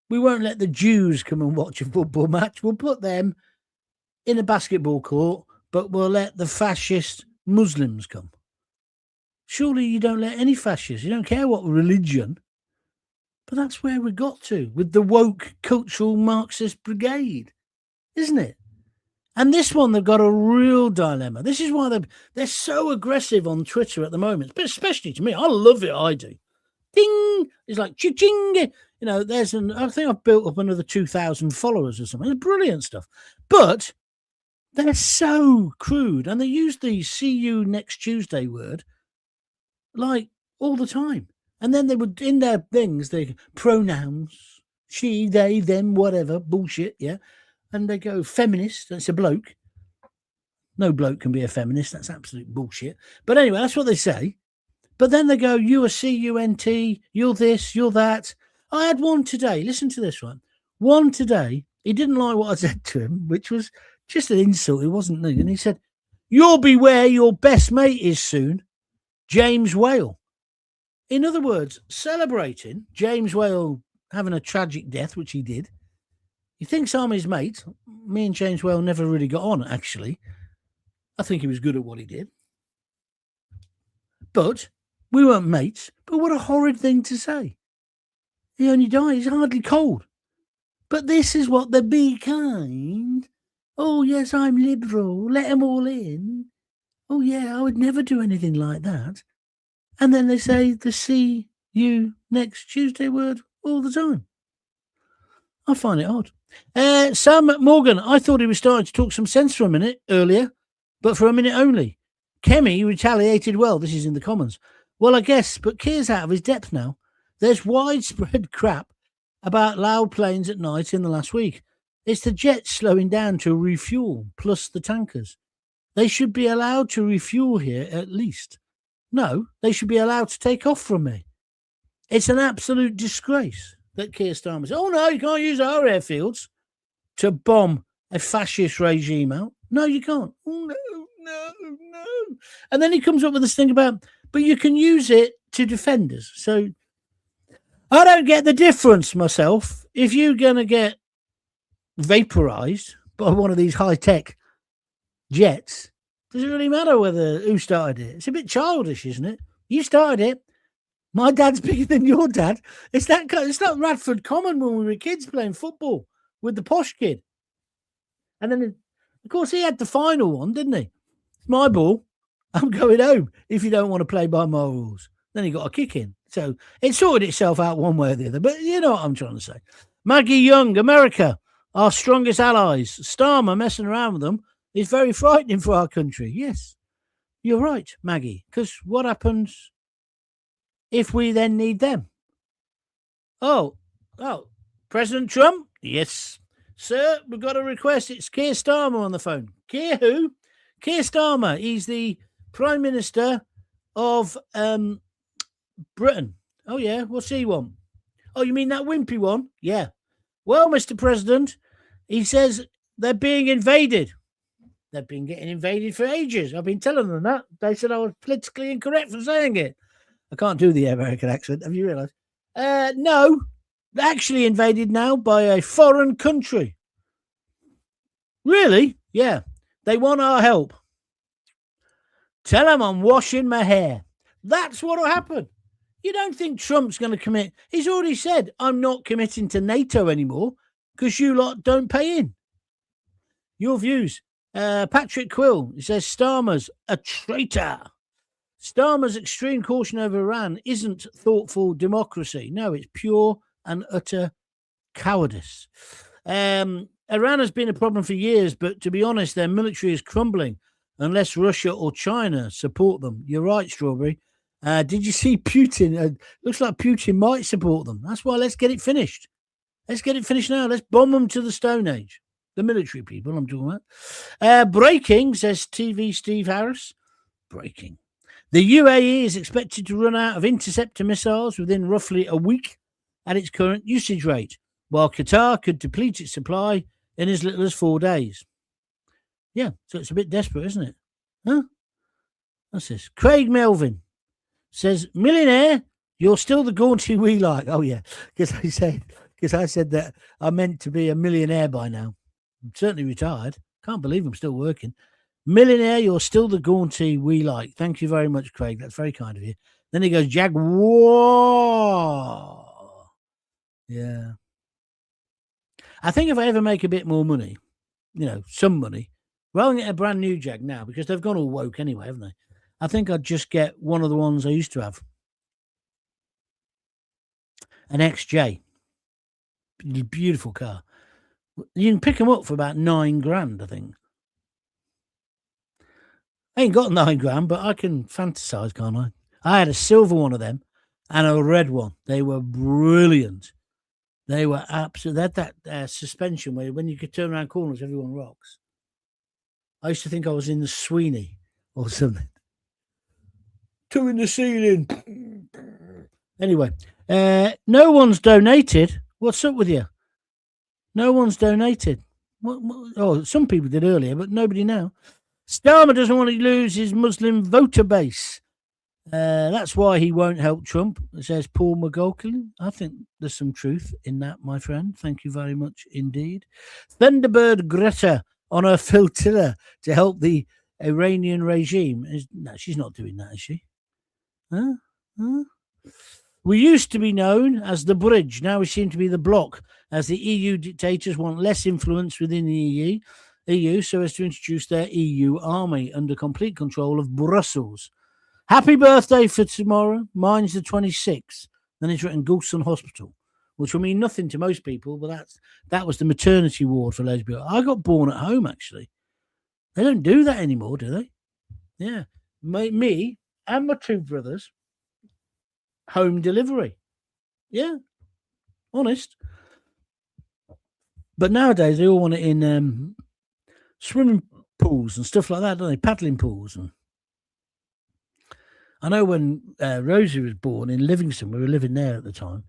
we won't let the Jews come and watch a football match. We'll put them in a basketball court, but we'll let the fascist Muslims come. Surely you don't let any fascists. You don't care what religion. But that's where we got to with the woke cultural Marxist brigade, isn't it? And this one, they've got a real dilemma. This is why they're so aggressive on Twitter at the moment, but especially to me. I love it. I do. Ding! It's like ching. You know, I think I've built up another 2,000 followers or something. It's brilliant stuff. But they're so crude. And they use the see you next Tuesday word like all the time. And then they would, in their things, they pronouns, she, they, them, whatever, bullshit, yeah. And they go feminist, that's a bloke. No bloke can be a feminist, that's absolute bullshit. But anyway, that's what they say. But then they go, you are C-U-N-T, you're this, you're that. I had one today, listen to this one. One today, he didn't like what I said to him, which was just an insult, it wasn't me. And he said, you'll be where your best mate is soon, James Whale. In other words, celebrating James Whale having a tragic death, which he did. He thinks I'm his mate. Me and James Whale never really got on, actually. I think he was good at what he did. But we weren't mates. But what a horrid thing to say. He only died. He's hardly cold. But this is what the be kind. Oh, yes, I'm liberal. Let them all in. Oh, yeah, I would never do anything like that. And then they say the see you next Tuesday word all the time. I find it odd. Sam Morgan, I thought he was starting to talk some sense for a minute earlier, but for a minute only. Kemi retaliated well. This is in the comments. Well, I guess, but Keir's out of his depth now. There's widespread crap about loud planes at night in the last week. It's the jets slowing down to refuel, plus the tankers. They should be allowed to refuel here at least. No, they should be allowed to take off from me. It's an absolute disgrace that Keir Starmer says, oh, no, you can't use our airfields to bomb a fascist regime out. No, you can't. Oh, no. And then he comes up with this thing about, but you can use it to defend us. So I don't get the difference myself. If you're going to get vaporized by one of these high-tech jets, does it really matter who started it? It's a bit childish, isn't it? You started it. My dad's bigger than your dad. It's not Radford Common when we were kids playing football with the posh kid. And then, of course, he had the final one, didn't he? It's my ball. I'm going home if you don't want to play by my rules. Then he got a kick in. So it sorted itself out one way or the other. But you know what I'm trying to say. Maggie Young, America. our strongest allies. Starmer messing around with them is very frightening for our country. Yes, you're right, Maggie, because what happens if we then need them? Oh, President Trump? Yes. Sir, we've got a request. It's Keir Starmer on the phone. Keir who? Keir Starmer. He's the Prime Minister of Britain. Oh, yeah. What's he want? Oh, you mean that wimpy one? Yeah. Well, Mr. President, he says they're being invaded. They've been getting invaded for ages. I've been telling them that. They said I was politically incorrect for saying it. I can't do the American accent. Have you realised? No. They're actually invaded now by a foreign country. Really? Yeah. They want our help. Tell them I'm washing my hair. That's what will happen. You don't think Trump's going to commit? He's already said, I'm not committing to NATO anymore because you lot don't pay in. Your views. Patrick Quill, he says, Starmer's a traitor. Starmer's extreme caution over Iran isn't thoughtful democracy. No, it's pure and utter cowardice. Iran has been a problem for years, but to be honest, their military is crumbling unless Russia or China support them. You're right, Strawberry. Did you see Putin? Looks like Putin might support them. That's why let's get it finished. Let's get it finished now. Let's bomb them to the Stone Age. The military people I'm talking about. Breaking, says TV Steve Harris. Breaking. The UAE is expected to run out of interceptor missiles within roughly a week at its current usage rate, while Qatar could deplete its supply in as little as 4 days. Yeah, so it's a bit desperate, isn't it? Huh? What's this? Craig Melvin says, millionaire, you're still the Gaunty we like. Oh, yeah, because I said that I meant to be a millionaire by now. I'm certainly retired. Can't believe I'm still working. Millionaire, you're still the Gaunty we like. Thank you very much, Craig. That's very kind of you. Then he goes, Jaguar. Yeah. I think if I ever make a bit more money, some money, rather than get a brand new Jag now, because they've gone all woke anyway, haven't they? I think I'd just get one of the ones I used to have. An XJ. Beautiful car. You can pick them up for about $9,000, I think. I ain't got $9,000, but I can fantasize, can't I? I had a silver one of them and a red one. They were brilliant. They were absolute. They had that suspension where when you could turn around corners, everyone rocks. I used to think I was in the Sweeney or something. Two in the ceiling. Anyway, no one's donated. What's up with you? No one's donated. What? Oh, some people did earlier, but nobody now. Starmer doesn't want to lose his Muslim voter base. That's why he won't help Trump, says Paul McGolkin. I think there's some truth in that, my friend. Thank you very much indeed. Thunderbird Greta on her flotilla to help the Iranian regime. No, she's not doing that, is she? Huh? We used to be known as the bridge. Now we seem to be the block, as the EU dictators want less influence within the EU so as to introduce their EU army under complete control of Brussels. Happy birthday for tomorrow. Mine's the 26th. Then it's written Goulston Hospital, which will mean nothing to most people, but that was the maternity ward for lesbians. I got born at home, actually. They don't do that anymore, do they? Yeah. Me and my two brothers, home delivery. Yeah. Honest. But nowadays, they all want it in swimming pools and stuff like that, don't they? Paddling pools. And I know when Rosie was born in Livingston, we were living there at the time,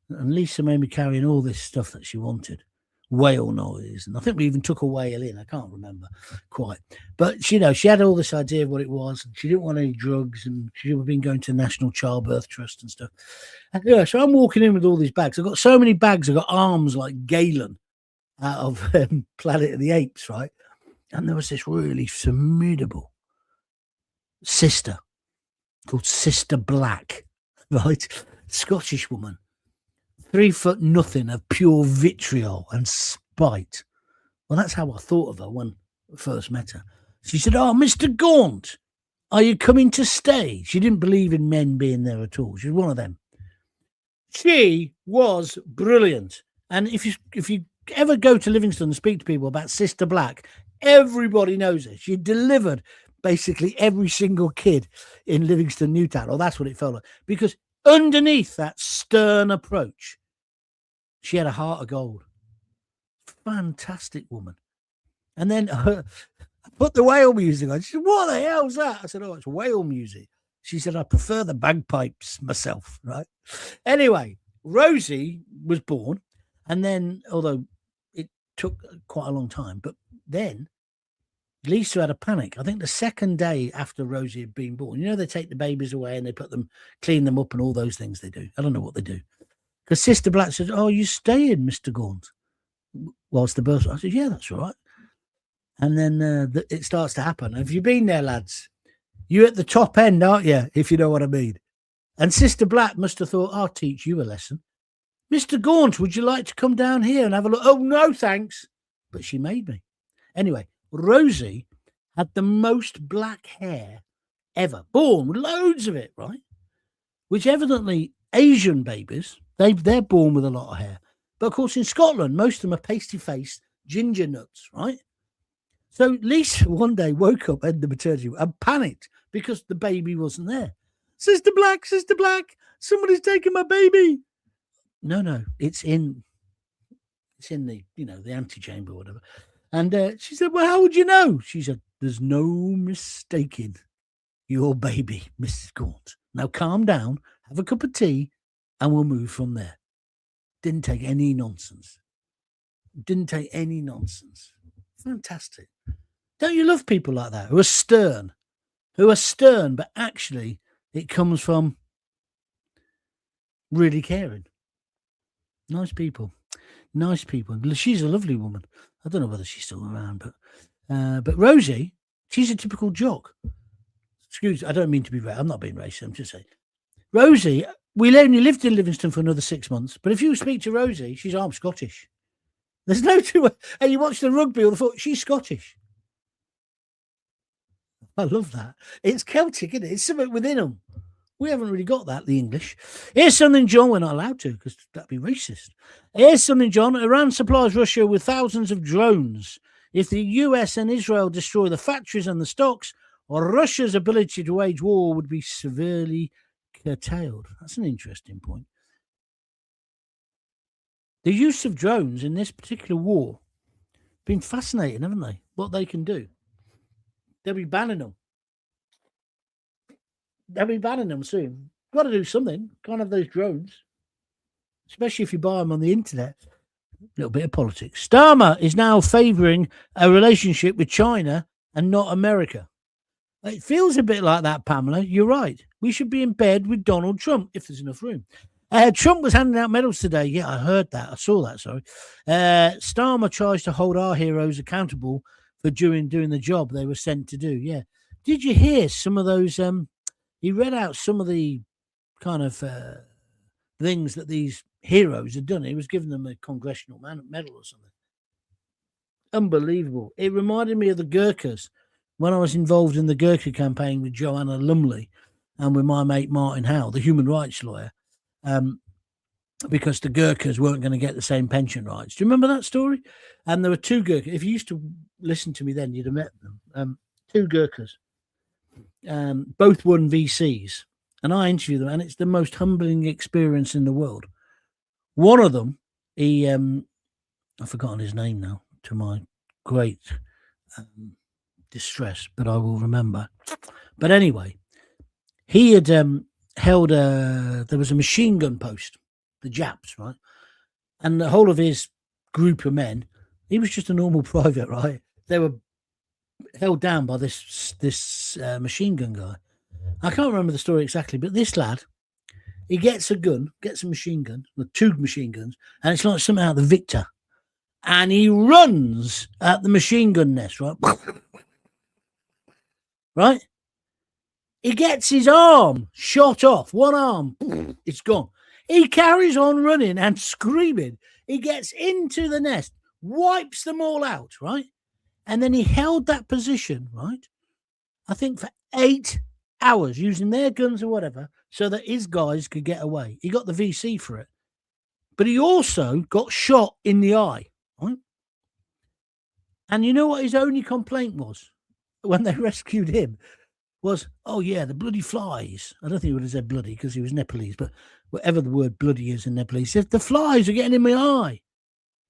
and Lisa made me carrying all this stuff that she wanted. Whale noise. And I think we even took a whale in. I can't remember quite. But, she had all this idea of what it was. And she didn't want any drugs. And she had been going to the National Childbirth Trust and stuff. And, so I'm walking in with all these bags. I've got so many bags. I've got arms like Galen out of Planet of the Apes, right? And there was this really formidable sister called Sister Black, right? Scottish woman. 3 foot nothing of pure vitriol and spite. Well, that's how I thought of her when I first met her. She said, "Oh, Mr. Gaunt, are you coming to stay?" She didn't believe in men being there at all. She was one of them. She was brilliant. And if you ever go to Livingston and speak to people about Sister Black, everybody knows her. She delivered basically every single kid in Livingston Newtown, or that's what it felt like. Because underneath that stern approach, she had a heart of gold. Fantastic woman. And then I put the whale music on. She said, what the hell's that? I said, oh, it's whale music. She said, I prefer the bagpipes myself, right? Anyway, Rosie was born. And then, although it took quite a long time, but then Lisa had a panic. I think the second day after Rosie had been born, they take the babies away and they clean them up and all those things they do. I don't know what they do. Because Sister Black said, oh, you staying, Mr. Gaunt, whilst the birth. I said, yeah, that's all right. And then it starts to happen. Have you been there, lads? You're at the top end, aren't you? If you know what I mean. And Sister Black must have thought, I'll teach you a lesson. Mr. Gaunt, would you like to come down here and have a look? Oh, no, thanks. But she made me. Anyway, Rosie had the most black hair ever. Born with loads of it, right? Which evidently Asian babies, they're born with a lot of hair. But of course, in Scotland, most of them are pasty-faced ginger nuts, right? So Lisa one day woke up in the maternity ward and panicked because the baby wasn't there. Sister Black, somebody's taking my baby. No, it's in the, the antechamber or whatever. And she said, well, how would you know? She said, there's no mistaking your baby, Mrs. Gaunt. Now calm down, have a cup of tea, and we'll move from there. Didn't take any nonsense. Fantastic. Don't you love people like that who are stern, but actually it comes from really caring. Nice people. She's a lovely woman. I don't know whether she's still around, but Rosie, she's a typical jock. Excuse, I don't mean to be racist. I'm not being racist. I'm just saying. Rosie, we only lived in Livingston for another 6 months, but if you speak to Rosie, she's armed Scottish. There's no two. And you watch the rugby or the foot, she's Scottish. I love that. It's Celtic, isn't it? It's something within them. We haven't really got that, the English. Here's something, John, we're not allowed to because that'd be racist. Here's something, John. Iran supplies Russia with thousands of drones. If the US and Israel destroy the factories and the stocks, Russia's ability to wage war would be severely curtailed. That's an interesting point. The use of drones in this particular war been fascinating, haven't they? What they can do. They'll be banning them. Soon. Got to do something. Can't have those drones. Especially if you buy them on the internet. A little bit of politics. Starmer is now favouring a relationship with China and not America. It feels a bit like that, Pamela. You're right. We should be in bed with Donald Trump if there's enough room. Trump was handing out medals today. Yeah, I heard that. I saw that, sorry. Starmer tries to hold our heroes accountable for doing the job they were sent to do. Yeah. Did you hear some of those? He read out some of the kind of things that these heroes had done. He was giving them a congressional medal or something. Unbelievable. It reminded me of the Gurkhas when I was involved in the Gurkha campaign with Joanna Lumley and with my mate Martin Howe, the human rights lawyer, because the Gurkhas weren't going to get the same pension rights. Do you remember that story? And there were two Gurkhas. If you used to listen to me then, you'd have met them. Two Gurkhas. Both won VCs. And I interviewed them, and it's the most humbling experience in the world. One of them, I've forgotten his name now, to my great distress, but I will remember. But anyway, he had held there was a machine gun post, the Japs, right? And the whole of his group of men, he was just a normal private, right? They were held down by this machine gun guy. I can't remember the story exactly, but this lad, he gets a machine gun, with two machine guns, and it's like something out of the Victor. And he runs at the machine gun nest, right? Right? He gets his arm shot off, one arm, it's gone. He carries on running and screaming. He gets into the nest, wipes them all out, right? And then he held that position, right? I think for 8 hours, using their guns or whatever, so that his guys could get away. He got the VC for it. But he also got shot in the eye, right? And you know what his only complaint was when they rescued him? Was, oh yeah, the bloody flies. I don't think he would have said bloody because he was Nepalese, but whatever the word bloody is in Nepalese, said the flies are getting in my eye.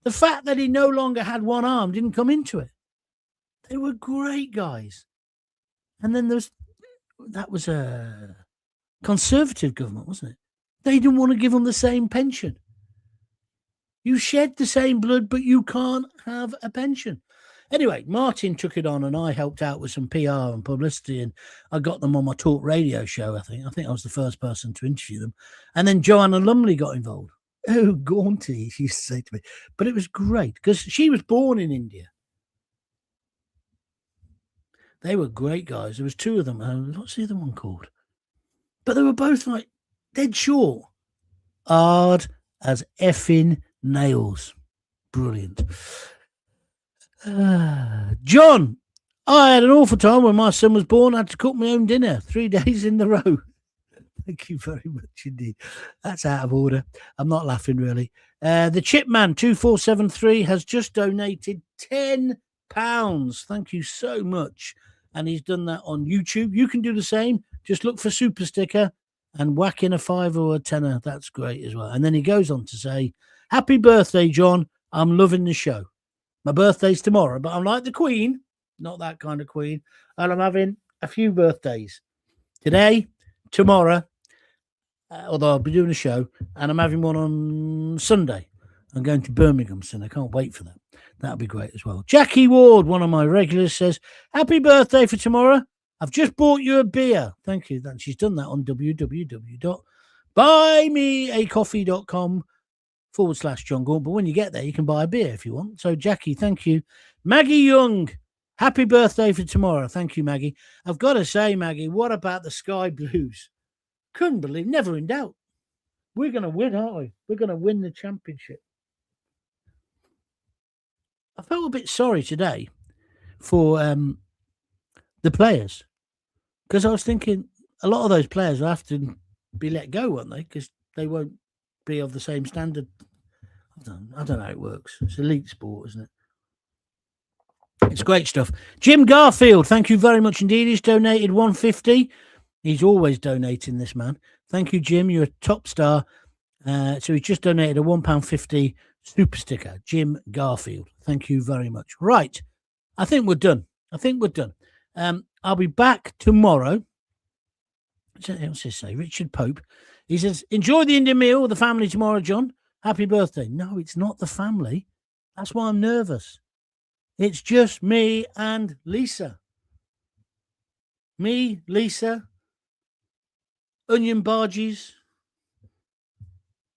The fact that he no longer had one arm didn't come into it. They were great guys. And then that was a Conservative government, wasn't it? They didn't want to give them the same pension. You shed the same blood, but you can't have a pension. Anyway, Martin took it on and I helped out with some PR and publicity, and I got them on my talk radio show, I think. I think I was the first person to interview them. And then Joanna Lumley got involved. Oh, Gaunty, she used to say to me. But it was great because she was born in India. They were great guys. There was two of them. What's the other one called? But they were both like dead short. Hard as effing nails. Brilliant. John, I had an awful time when my son was born. I had to cook my own dinner 3 days in a row. Thank you very much indeed. That's out of order. I'm not laughing really. The Chipman 2473 has just donated £10. Thank you so much. And he's done that on YouTube. You can do the same. Just look for Super Sticker and whack in a £5 or a £10. That's great as well. And then he goes on to say, happy birthday, John. I'm loving the show. My birthday's tomorrow, but I'm like the Queen, not that kind of Queen. And I'm having a few birthdays today, tomorrow, although I'll be doing a show, and I'm having one on Sunday. I'm going to Birmingham soon. I can't wait for that. That'll be great as well. Jackie Ward, one of my regulars, says, happy birthday for tomorrow. I've just bought you a beer. Thank you. She's done that on www.buymeacoffee.com/John Gaunt. But when you get there, you can buy a beer if you want. So, Jackie, thank you. Maggie Young, happy birthday for tomorrow. Thank you, Maggie. I've got to say, Maggie, what about the Sky Blues? Couldn't believe, never in doubt. We're going to win, aren't we? We're going to win the championship. I felt a bit sorry today for the players because I was thinking a lot of those players will have to be let go, won't they? Because they won't be of the same standard. I don't know how it works. It's elite sport, isn't it? It's great stuff. Jim Garfield, thank you very much indeed. He's donated $150. He's always donating, this man. Thank you, Jim. You're a top star. So he's just donated a £1.50 super sticker. Jim Garfield, thank you very much. Right, I think we're done. I'll be back tomorrow. What's this say? Richard Pope. He says, enjoy the Indian meal with the family tomorrow, John. Happy birthday. No, it's not the family. That's why I'm nervous. It's just me and Lisa. Me, Lisa, onion barges,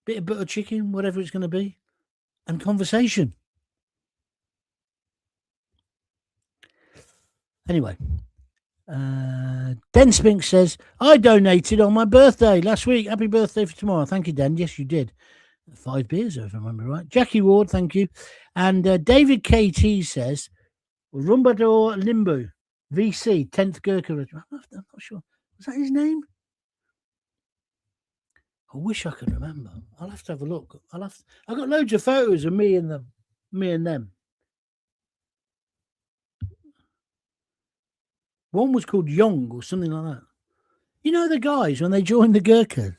bit of butter chicken, whatever it's going to be, and conversation. Anyway, Den Spink says, I donated on my birthday last week. Happy birthday for tomorrow. Thank you, Den. Yes, you did. 5 beers, if I remember right. Jackie Ward, thank you. And David KT says, Rumbador Limbu, VC, 10th Gurkha Regiment. I'm not sure. Was that his name? I wish I could remember. I'll have to have a look. I've got loads of photos of me and them. One was called Young or something like that. You know the guys, when they join the Gurkha,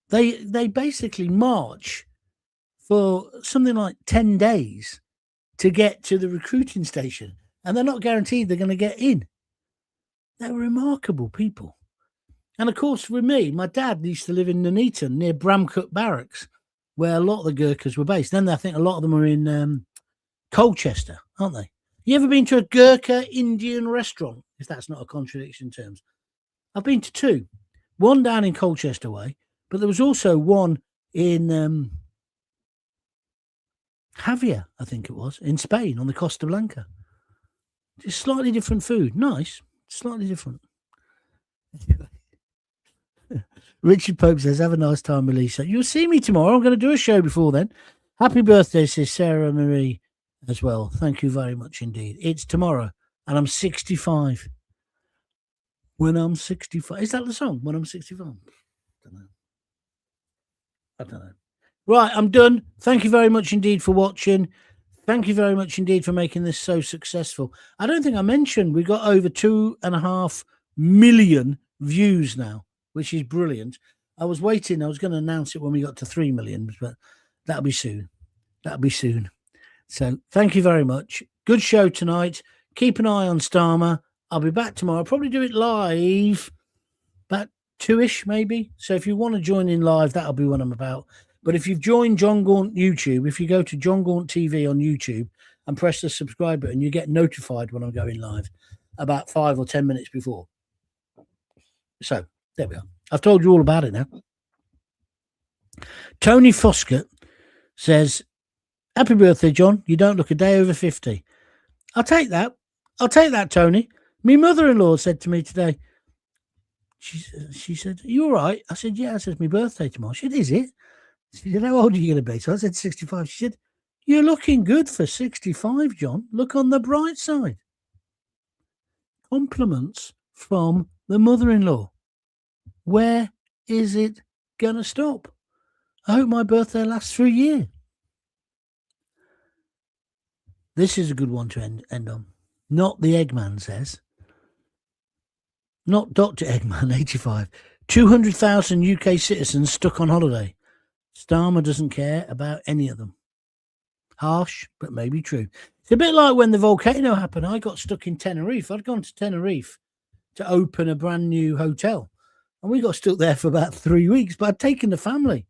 they basically march for something like 10 days to get to the recruiting station. And they're not guaranteed they're going to get in. They're remarkable people. And of course, with me, my dad used to live in Nuneaton near Bramcote Barracks, where a lot of the Gurkhas were based. Then I think a lot of them are in Colchester, aren't they? You ever been to a Gurkha Indian restaurant? If that's not a contradiction in terms. I've been to 2. One down in Colchester way, but there was also one in Javier, I think it was, in Spain on the Costa Blanca. Just slightly different food. Nice. Slightly different. Richard Pope says, have a nice time with Lisa. You'll see me tomorrow. I'm going to do a show before then. Happy birthday, says Sarah Marie as well. Thank you very much indeed. It's tomorrow and I'm 65. When I'm 65. Is that the song? When I'm 65? I don't know. Right, I'm done. Thank you very much indeed for watching. Thank you very much indeed for making this so successful. I don't think I mentioned we got over 2.5 million views now, which is brilliant. I was waiting. I was going to announce it when we got to 3 million, but that'll be soon. That'll be soon. So thank you very much. Good show tonight. Keep an eye on Starmer. I'll be back tomorrow. I'll probably do it live about 2-ish maybe. So if you want to join in live, that'll be what I'm about. But if you've joined John Gaunt YouTube, if you go to John Gaunt TV on YouTube and press the subscribe button, you get notified when I'm going live about 5 or 10 minutes before. So there we are. I've told you all about it now. Tony Foskett says, happy birthday, John. You don't look a day over 50. I'll take that. I'll take that, Tony. My mother-in-law said to me today, she said, are you all right? I said, yeah. I said, it's my birthday tomorrow. She said, is it? She said, how old are you going to be? So I said, 65. She said, you're looking good for 65, John. Look on the bright side. Compliments from the mother-in-law. Where is it going to stop? I hope my birthday lasts for a year. This is a good one to end on. Not the Eggman says. Not Dr. Eggman, 85. 200,000 UK citizens stuck on holiday. Starmer doesn't care about any of them. Harsh, but maybe true. It's a bit like when the volcano happened. I got stuck in Tenerife. I'd gone to Tenerife to open a brand new hotel. And we got stuck there for about 3 weeks. But I'd taken the family.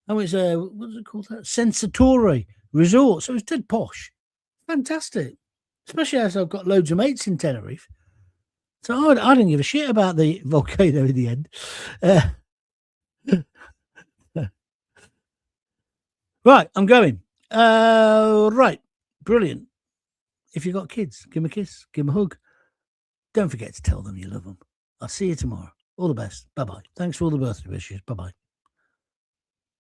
And it was what was it called? That Sensatore Resort. So it was dead posh. Fantastic. Especially as I've got loads of mates in Tenerife. So I didn't give a shit about the volcano in the end. Right, I'm going. Right, brilliant. If you've got kids, give them a kiss, give them a hug. Don't forget to tell them you love them. I'll see you tomorrow. All the best. Bye-bye. Thanks for all the birthday wishes. Bye-bye.